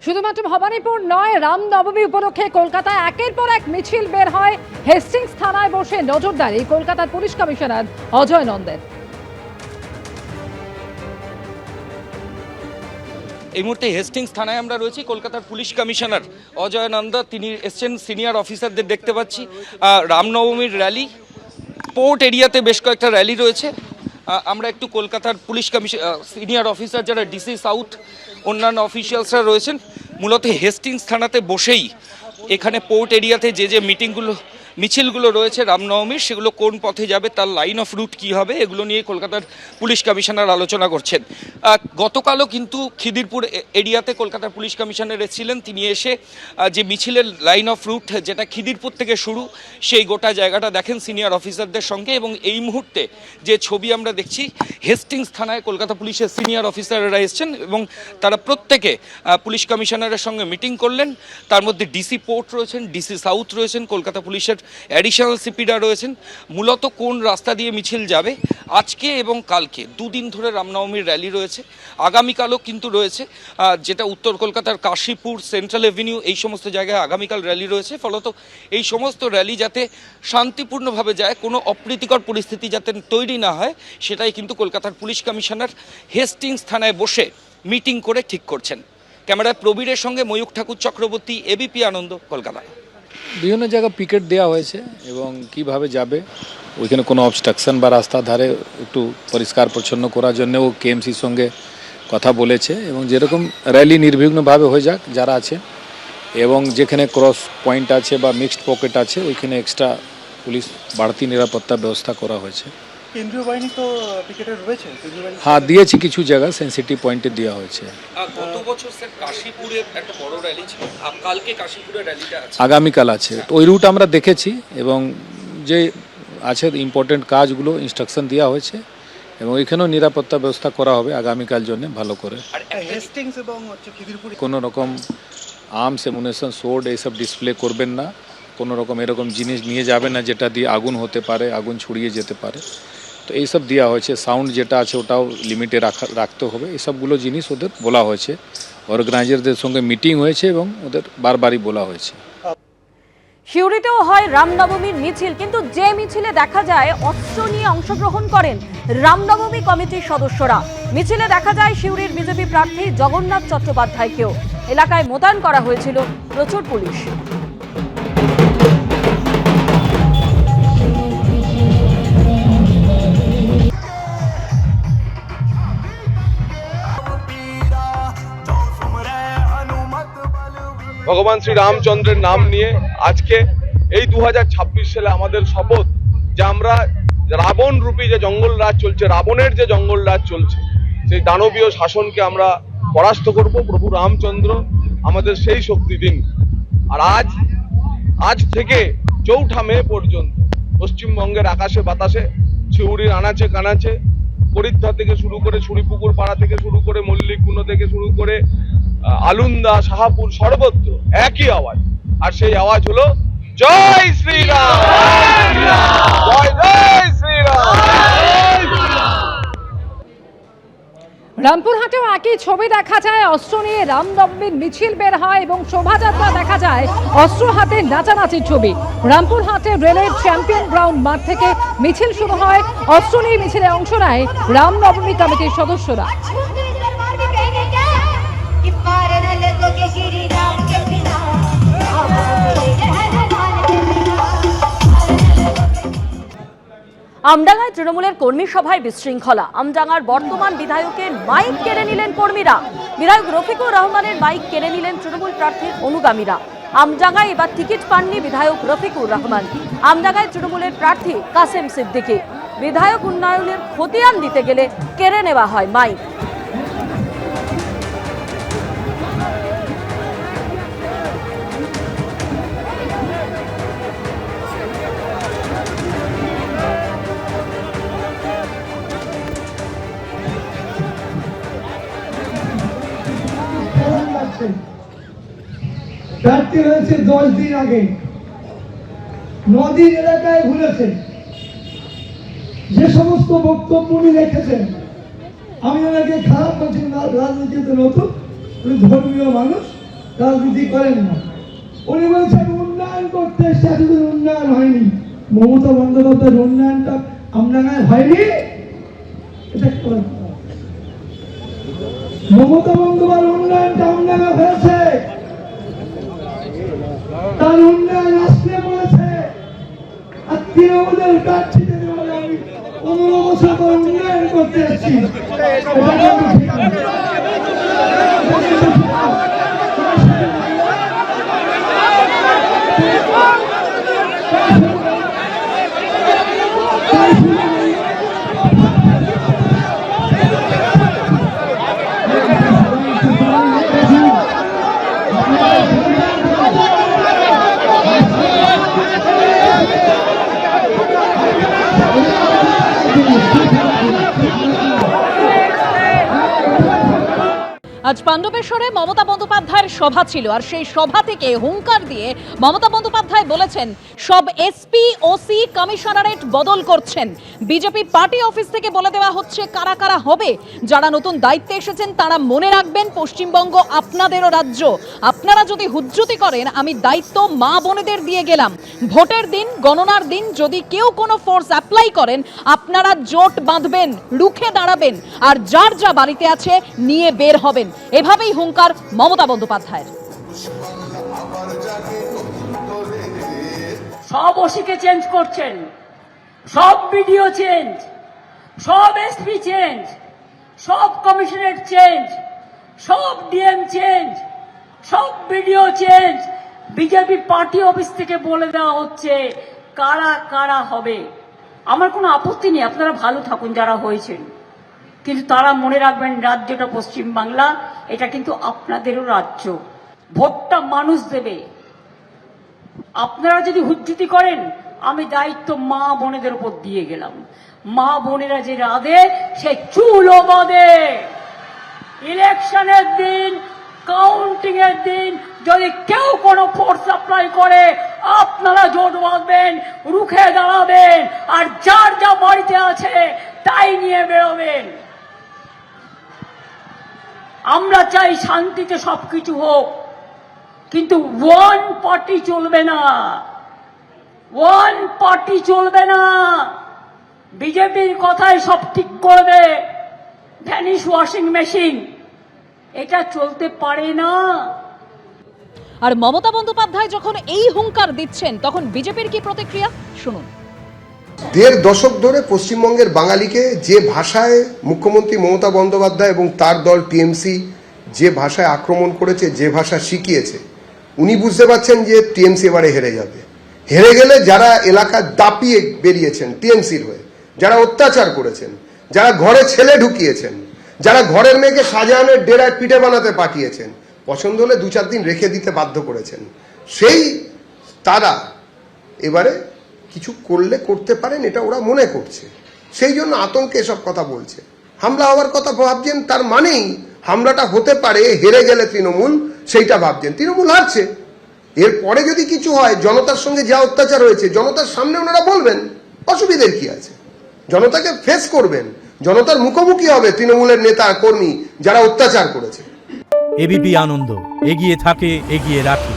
শুধুমাত্র ভবানীপুর নয়, রামনবমী উপলক্ষে কলকাতায় একের পর এক মিছিল বের হয়। হেস্টিংস থানায় বসে নজরদারি কলকাতার পুলিশ কমিশনার অজয় নন্দের। এই মুহূর্তে হেস্টিংস থানায় আমরা রয়েছি। কলকাতার পুলিশ কমিশনার অজয় নন্দ তিনি এসছেন, সিনিয়র অফিসারদের দেখতে পাচ্ছি। রামনবমীর র্যালি, পোর্ট এরিয়াতে বেশ কয়েকটা র্যালি রয়েছে। আমরা একটু কলকাতার পুলিশ কমিশন সিনিয়র অফিসার যারা ডিসি সাউথ অন্যান্য অফিসিয়ালসরা রয়েছেন, মূলত হেস্টিংস থানাতে বসেই এখানে পোর্ট এরিয়াতে যে মিছিলগুলো রয়েছে রামনবমীর, সেগুলো কোন পথে যাবে, তার লাইন অফ রুট কী হবে, এগুলো নিয়ে কলকাতার পুলিশ কমিশনার আলোচনা করছেন। গতকালও কিন্তু খিদিরপুর এরিয়াতে কলকাতার পুলিশ কমিশনার এসেছিলেন। তিনি এসে যে মিছিলের লাইন অফ রুট যেটা খিদিরপুর থেকে শুরু, সেই গোটা জায়গাটা দেখেন সিনিয়র অফিসারদের সঙ্গে। এবং এই মুহূর্তে যে ছবি আমরা দেখছি, হেস্টিংস থানায় কলকাতা পুলিশের সিনিয়র অফিসাররা এসছেন এবং তারা প্রত্যেকে পুলিশ কমিশনারের সঙ্গে মিটিং করলেন। তার মধ্যে ডিসি পোর্ট রয়েছেন, ডিসি সাউথ রয়েছেন, কলকাতা পুলিশের অ্যাডিশনাল সিপিরা রয়েছেন। মূলত কোন রাস্তা দিয়ে মিছিল যাবে, আজকে এবং কালকে দুদিন ধরে রামনবমীর র্যালি রয়েছে, আগামীকালও কিন্তু রয়েছে, যেটা উত্তর কলকাতার কাশীপুর, সেন্ট্রাল এভিনিউ, এই সমস্ত জায়গায় আগামীকাল র্যালি রয়েছে। ফলত এই সমস্ত র্যালি যাতে শান্তিপূর্ণভাবে যায়, কোনো অপ্রীতিকর পরিস্থিতি যাতে তৈরি না হয়, সেটাই কিন্তু কলকাতার পুলিশ কমিশনার হেস্টিংস থানায় বসে মিটিং করে ঠিক করছেন। ক্যামেরায় প্রবীরের সঙ্গে ময়ূখ ঠাকুর চক্রবর্তী, এবিপি আনন্দ, কলকাতা। বিভিন্ন জায়গায় পিকেট দেওয়া হয়েছে এবং কিভাবে যাবে ওইখানে কোনো অবস্ট্রাকশন বা রাস্তা ধারে একটু পরিষ্কার পরিচ্ছন্ন করার জন্যও কেএমসির সঙ্গে কথা বলেছে এবং যেরকম র্যালি নির্বিঘ্নভাবে হয়ে যাক যারা আছে, এবং যেখানে ক্রস পয়েন্ট আছে বা মিক্সড পকেট আছে ওইখানে এক্সট্রা পুলিশ বাড়তি নিরাপত্তা ব্যবস্থা করা হয়েছে। কেন্দ্রীয় বাহিনী তো পিকেটে রয়েছে, হ্যাঁ দিয়েছি, কিছু জায়গা সেন্সিটিভ পয়েন্টে দেওয়া হয়েছে। গত বছর স্যার কাশীপুরে একটা বড় র্যালি ছিল, কালকে কাশীপুরের র্যালিটা আছে, আগামীকাল আছে। ওই রুট আমরা দেখেছি এবং যে আছে ইম্পর্টেন্ট কাজগুলো ইনস্ট্রাকশন দেওয়া হয়েছে এবং এখানেও নিরাপত্তা ব্যবস্থা করা হবে আগামীকাল জন্য ভালো করে। হেস্টিংস এবং খিদিরপুর কোনো রকম আর্মস, অ্যামুনেশন, সোর্ড এইসব ডিসপ্লে করবেন না, কোনো রকম এরকম জিনিস নিয়ে যাবেন না যেটা দিয়ে আগুন হতে পারে, আগুন ছড়িয়ে যেতে পারে। তো এইসব দেওয়া হয়েছে। সাউন্ড যেটা আছে ওটাও লিমিটে রাখতে হবে। এইসবগুলো জিনিস ওদের বলা হয়েছে। অর্গানাইজারদের সঙ্গে মিটিং হয়েছে এবং ওদের বারবারই বলা হয়েছে। সিউড়িতেও হয় রামনবমীর মিছিল, কিন্তু যে মিছিলে দেখা যায় অস্ত্র নিয়ে অংশগ্রহণ করেন রামনবমী কমিটির সদস্যরা। মিছিলে দেখা যায় সিউড়ির বিজেপি প্রার্থী জগন্নাথ চট্টোপাধ্যায়কেও। এলাকায় মোতায়েন করা হয়েছিল প্রচুর পুলিশ। ভগবান শ্রী রামচন্দ্রের নাম নিয়ে আজকে এই 2026 সালে আমাদের শপথ যে আমরা রাবণ রূপী যে জঙ্গল রাজ চলছে, রাবণের যে জঙ্গল রাজ চলছে, সেই দানবীয় শাসনকে আমরা পরাস্ত করব। প্রভু রামচন্দ্র আমাদের সেই শক্তি দিন। আর আজ থেকে 4 মে পর্যন্ত পশ্চিমবঙ্গের আকাশে বাতাসে, সিউড়ির আনাচে কানাচে, পরিদ্ধা থেকে শুরু করে, ছুরিপুকুর পাড়া থেকে শুরু করে, মল্লিকগুনো থেকে শুরু করে, আলুন্দা, শাহাপুর, সর্বত্র একই আওয়াজ। আর সেই আওয়াজ হলো জয় শ্রীরাম, জয় জয় শ্রীরাম। রামপুরহাটেও একই ছবি দেখা যায়। অস্ত্র নিয়ে রামনবমীর মিছিল বের হয় এবং শোভাযাত্রা দেখা যায় অস্ত্র হাতে নাচানাচির ছবি। রামপুরহাটে রেলের চ্যাম্পিয়ন গ্রাউন্ড মাঠ থেকে মিছিল শুরু হয়। অস্ত্র নিয়ে মিছিলে অংশ নেয় রামনবমী কমিটির সদস্যরা। আমডাঙ্গায় তৃণমূলের কর্মী সভায় বিশৃঙ্খলা। আমডাঙ্গার বর্তমান বিধায়কের মাইক কেড়ে নিলেন কর্মীরা। বিধায়ক রফিকুর রহমানের মাইক কেড়ে নিলেন তৃণমূল প্রার্থীর অনুগামীরা। আমডাঙ্গায় এবার টিকিট পাননি বিধায়ক রফিকুর রহমান। আমডাঙ্গায় তৃণমূলের প্রার্থী কাসেম সিদ্দিকী। বিধায়ক উন্নয়নের খতিয়ান দিতে গেলে কেড়ে নেওয়া হয় মাইক। প্রার্থী হয়েছে 10 দিন আগে, নদীর এলাকায় ঘুরেছে। যে সমস্ত বক্তব্য উনি রেখেছেন, আমি ওনাকে খারাপ বলছি না, রাজনীতিতে নতুন, উনি ধর্মীয় মানুষ, রাজনীতি করেন না। উনি বলছেন উন্নয়ন করতে এসছে, এতদিন উন্নয়ন হয়নি। মমতা বন্দ্যোপাধ্যায়ের উন্নয়নটা আমডাঙ্গায় হয়নি, এটা করেন। মমতা বন্দ্যোপাধ্যায়ের উন্নয়নটা আমডাঙ্গায় হয়েছে, তার উন্নয়ন আসলে বলেছে। আর তৃণমূলের প্রার্থীদের বলে আমি 15 বছর পর উন্নয়ন করতে এসেছি, এটা কিন্তু ঠিক না। আজ পাণ্ডবেশ্বরে মমতা বন্দ্যোপাধ্যায়ের সভা ছিল, আর সেই সভা থেকে হুঙ্কার দিয়ে মমতা বন্দ্যোপাধ্যায় বলেছেন সব এসপি, ওসি, কমিশনারেট বদল করছেন। বিজেপি পার্টি অফিস থেকে বলে দেওয়া হচ্ছে কারা কারা হবে। যারা নতুন দায়িত্বে এসেছেন তারা মনে রাখবেন পশ্চিমবঙ্গ আপনাদেরও রাজ্য। আপনারা যদি হুজ্জুতি করেন, আমি দায়িত্ব মা বোনেদের দিয়ে গেলাম। ভোটের দিন, গণনার দিন যদি কেউ কোনো ফোর্স অ্যাপ্লাই করেন, আপনারা জোট বাঁধবেন, রুখে দাঁড়াবেন, আর যার যা বাড়িতে আছে নিয়ে বের হবেন। এভাবেই হুঙ্কার মমতা বন্দ্যোপাধ্যায়ের। সব ওসিকে চেঞ্জ করছেন, সব বিডিও চেঞ্জ, সব এসপি চেঞ্জ, সব কমিশনারেট চেঞ্জ, সব ডিএম চেঞ্জ, সব BDO change. BJP party office থেকে বলে দেওয়া হচ্ছে কারা কারা হবে। আমার কোনো আপত্তি নেই, আপনারা ভালো থাকুন যারা হয়েছেন, কিন্তু তারা মনে রাখবেন রাজ্যটা পশ্চিমবাংলা, এটা কিন্তু আপনাদেরও রাজ্য। ভোটটা মানুষ দেবে। আপনারা যদি হুজ্জুতি করেন, আমি দায়িত্ব মা বোনেদের উপর দিয়ে গেলাম। মা বোনেরা যে রাধে সে চুলও বাঁধে। ইলেকশনের দিন, কাউন্টিং এর দিন যদি কেউ কোনো ফোর্স সাপ্লাই করে, আপনারা জোট বাঁধবেন, রুখে দাঁড়াবেন, আর যার যা বাড়িতে আছে তাই নিয়ে বেরোবেন। আমরা চাই শান্তিতে সবকিছু হোক, কিন্তু ওয়ান পার্টি চলবে না, ওয়ান পার্টি চলবে না। বিজেপির কথাই সব ঠিক করবে, ভ্যানিশ ওয়াশিং মেশিন, এটা চলতে পারে না। আর মমতা বন্দ্যোপাধ্যায় যখন এই হুঙ্কার দিচ্ছেন, তখন বিজেপির কি প্রতিক্রিয়া শুনুন। 1.5 দশক ধরে পশ্চিমবঙ্গের বাঙালিকে যে ভাষায় মুখ্যমন্ত্রী মমতা বন্দ্যোপাধ্যায় এবং তার দল টিএমসি যে ভাষায় আক্রমণ করেছে, যে ভাষা শিখিয়েছে, উনি বুঝতে পারছেন যে টিএমসি এবারে হেরে যাবে। হেরে গেলে যারা এলাকা দাপিয়ে বেরিয়েছেন টিএমসির হয়ে, যারা অত্যাচার করেছেন, যারা ঘরে ছেলে ঢুকিয়েছেন, যারা ঘরের মেয়েকে শাহজাহানের ডেরায় পিঠে বানাতে পাঠিয়েছেন, পছন্দ হলে 2-4 দিন রেখে দিতে বাধ্য করেছেন, সেই তারা এবারে কিছু করলে করতে পারেন এটা ওরা মনে করছে, সেই জন্য আতঙ্কে এসব কথা বলছে। হামলা হওয়ার কথা ভাবছেন, তার মানেই হামলাটা হতে পারে হেরে গেলে তৃণমূল, সেইটা ভাবছেন। তৃণমূল হারছে, এরপরে যদি কিছু হয়, জনতার সঙ্গে যা অত্যাচার হয়েছে জনতার সামনে ওনারা বলবেন, অসুবিধার কি আছে? জনতাকে ফেস করবেন, জনতার মুখোমুখি হবে তৃণমূলের নেতা কর্মী যারা অত্যাচার করেছে। এবিপি আনন্দ, এগিয়ে থাকে, এগিয়ে রাখে।